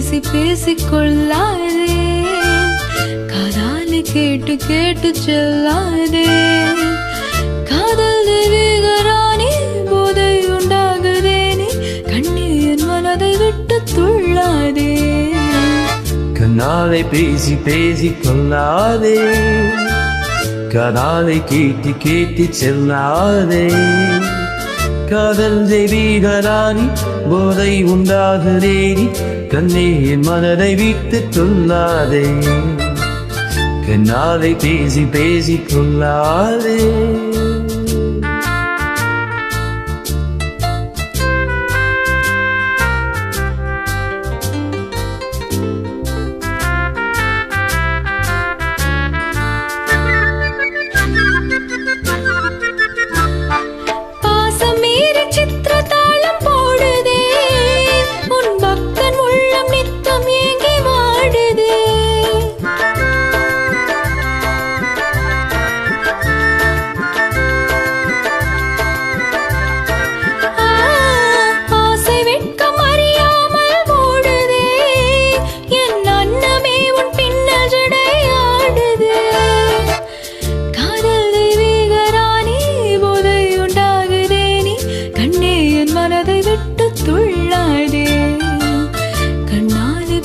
பேசி பேசிக்கொள்ளாதே, காதாலி கேட்டு கேட்டு செல்லாதே. காதல் தெய்வீகராணி போதை உண்டாகுதே, நீ கண்ணீர் மனதை விட்டு துள்ளாதே. கண்ணாலை பேசி பேசிக்கொள்ளாதே, காதாலை கேட்டு கேட்டு செல்லாதே. காதல் தெய்வீகராணி போதை உண்டாகுதே, நீ கண்ணே என் மனதை விட்டு துள்ளாதே. கண்ணாலை பேசி பேசிக்கொள்ளாதே.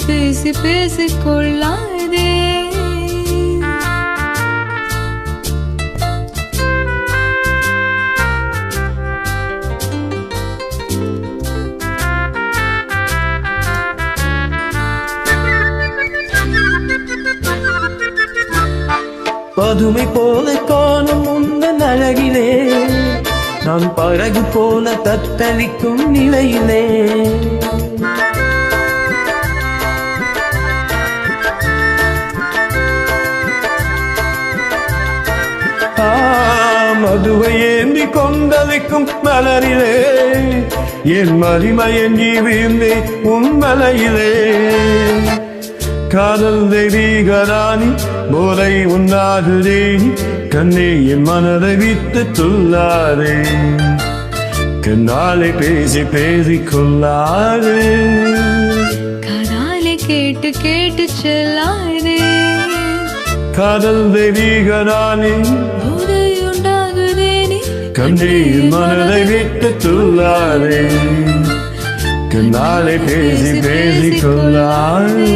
பேசி பேசிக்கொள்ளாதே. பதுமை போல காணும் உந்தன் அழகிலே, நான் படகு போல தத்தளிக்கும் நிலையிலே. மதுவை ஏந்தி கொந்தளிக்கும் மலரிலே, என் மலிமையங்கி வீழ்ந்தே உன் மலையிலே. காதல் தெய்வீகராணி போதை உண்டாகுதே, கண்ணே என் மனதை விட்டு துள்ளாதே. கண்ணாலை பேசி பேசிக்கொள்ளாதே, காதாலை கேட்டு கேட்டு செல்லாதே. காதல் தெய்வீகராணி போதை உண்டாகுதே, நீ கண்ணே என் மனதை விட்டு துள்ளாதே. கண்ணாலை பேசி பேசிக்கொள்ளாதே.